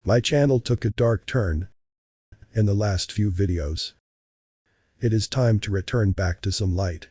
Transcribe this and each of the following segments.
My channel took a dark turn in the last few videos. It is time to return back to some light.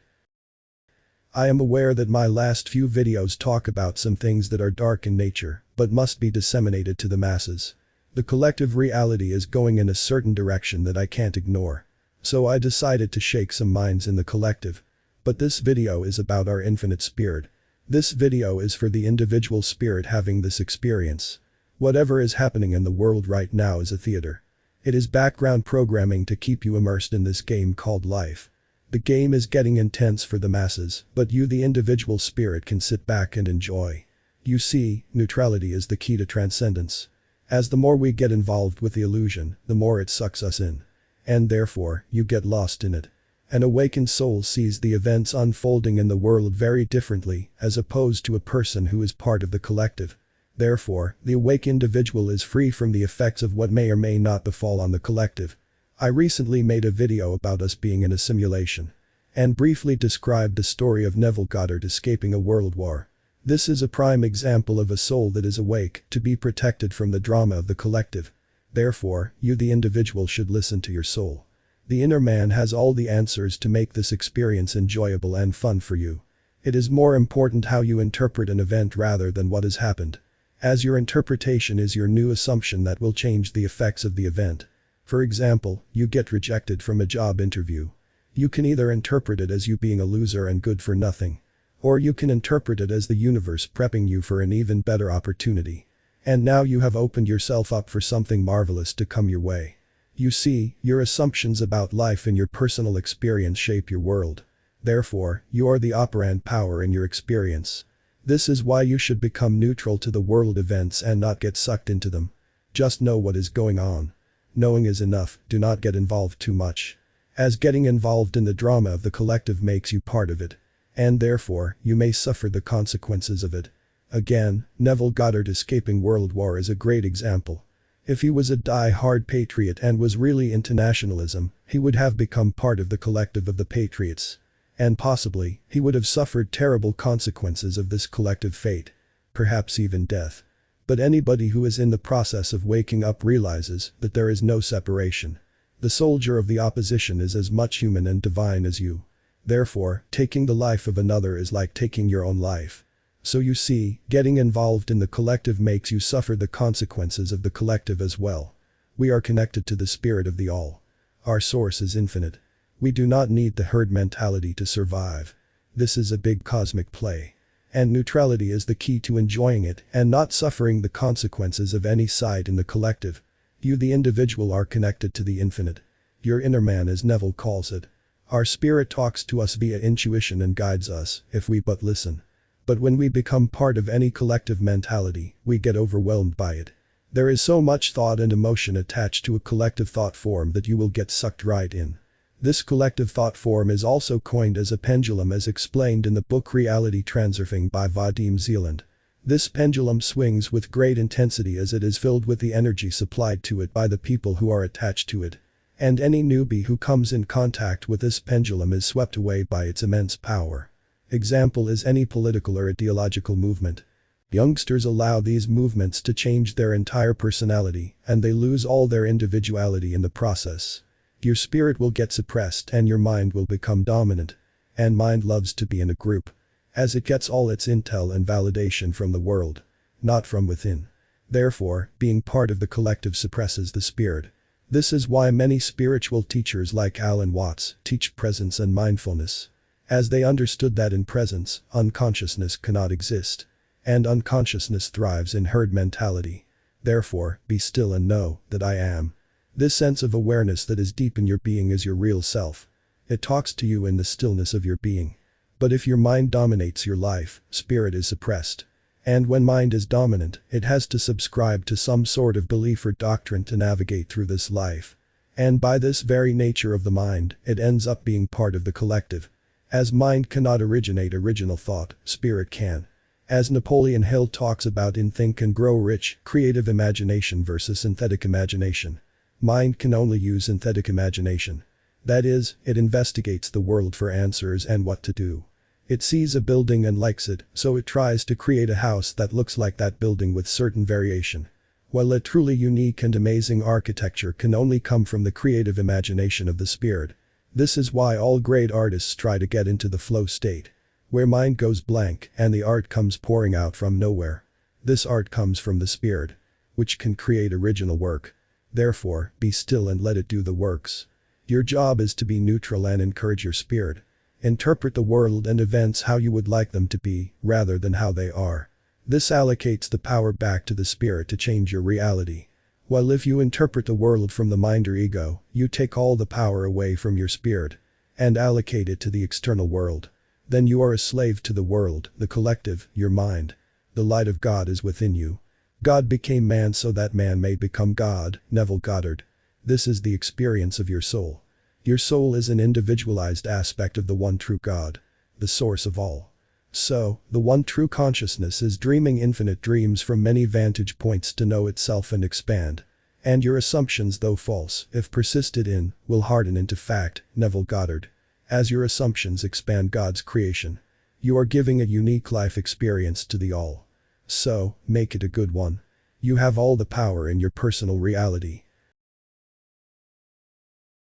I am aware that my last few videos talk about some things that are dark in nature, but must be disseminated to the masses. The collective reality is going in a certain direction that I can't ignore. So I decided to shake some minds in the collective. But this video is about our infinite spirit. This video is for the individual spirit having this experience. Whatever is happening in the world right now is a theater. It is background programming to keep you immersed in this game called life. The game is getting intense for the masses, but you, the individual spirit, can sit back and enjoy. You see, neutrality is the key to transcendence. As the more we get involved with the illusion, the more it sucks us in. And therefore, you get lost in it. An awakened soul sees the events unfolding in the world very differently, as opposed to a person who is part of the collective. Therefore, the awake individual is free from the effects of what may or may not befall on the collective. I recently made a video about us being in a simulation. And briefly described the story of Neville Goddard escaping a world war. This is a prime example of a soul that is awake to be protected from the drama of the collective. Therefore, you, the individual, should listen to your soul. The inner man has all the answers to make this experience enjoyable and fun for you. It is more important how you interpret an event rather than what has happened. As your interpretation is your new assumption that will change the effects of the event. For example, you get rejected from a job interview. You can either interpret it as you being a loser and good for nothing. Or you can interpret it as the universe prepping you for an even better opportunity. And now you have opened yourself up for something marvelous to come your way. You see, your assumptions about life and your personal experience shape your world. Therefore, you are the operant power in your experience. This is why you should become neutral to the world events and not get sucked into them. Just know what is going on. Knowing is enough, do not get involved too much. As getting involved in the drama of the collective makes you part of it. And therefore, you may suffer the consequences of it. Again, Neville Goddard escaping World War is a great example. If he was a die-hard patriot and was really into nationalism, he would have become part of the collective of the patriots. And possibly, he would have suffered terrible consequences of this collective fate. Perhaps even death. But anybody who is in the process of waking up realizes that there is no separation. The soldier of the opposition is as much human and divine as you. Therefore, taking the life of another is like taking your own life. So you see, getting involved in the collective makes you suffer the consequences of the collective as well. We are connected to the spirit of the all. Our source is infinite. We do not need the herd mentality to survive. This is a big cosmic play. And neutrality is the key to enjoying it and not suffering the consequences of any side in the collective. You, the individual, are connected to the infinite. Your inner man, as Neville calls it. Our spirit talks to us via intuition and guides us, if we but listen. But when we become part of any collective mentality, we get overwhelmed by it. There is so much thought and emotion attached to a collective thought form that you will get sucked right in. This collective thought form is also coined as a pendulum, as explained in the book Reality Transurfing by Vadim Zeland. This pendulum swings with great intensity as it is filled with the energy supplied to it by the people who are attached to it. And any newbie who comes in contact with this pendulum is swept away by its immense power. Example is any political or ideological movement. Youngsters allow these movements to change their entire personality, and they lose all their individuality in the process. Your spirit will get suppressed and your mind will become dominant. And mind loves to be in a group. As it gets all its intel and validation from the world. Not from within. Therefore, being part of the collective suppresses the spirit. This is why many spiritual teachers like Alan Watts teach presence and mindfulness. As they understood that in presence, unconsciousness cannot exist. And unconsciousness thrives in herd mentality. Therefore, be still and know that I am. This sense of awareness that is deep in your being is your real self. It talks to you in the stillness of your being. But if your mind dominates your life, spirit is suppressed. And when mind is dominant, it has to subscribe to some sort of belief or doctrine to navigate through this life. And by this very nature of the mind, it ends up being part of the collective. As mind cannot originate original thought, spirit can. As Napoleon Hill talks about in Think and Grow Rich, creative imagination versus synthetic imagination. Mind can only use synthetic imagination. That is, it investigates the world for answers and what to do. It sees a building and likes it, so it tries to create a house that looks like that building with certain variation. while a truly unique and amazing architecture can only come from the creative imagination of the spirit. This is why all great artists try to get into the flow state, where mind goes blank and the art comes pouring out from nowhere. This art comes from the spirit, which can create original work. Therefore, be still and let it do the works. Your job is to be neutral and encourage your spirit. Interpret the world and events how you would like them to be, rather than how they are. This allocates the power back to the spirit to change your reality. While if you interpret the world from the mind or ego, you take all the power away from your spirit and allocate it to the external world. Then you are a slave to the world, the collective, your mind. The light of God is within you. God became man so that man may become God. Neville Goddard. This is the experience of your soul. Your soul is an individualized aspect of the one true God, the source of all. So, the one true consciousness is dreaming infinite dreams from many vantage points to know itself and expand. And your assumptions, though false, if persisted in, will harden into fact. Neville Goddard. As your assumptions expand God's creation, you are giving a unique life experience to the all. So, make it a good one. You have all the power in your personal reality.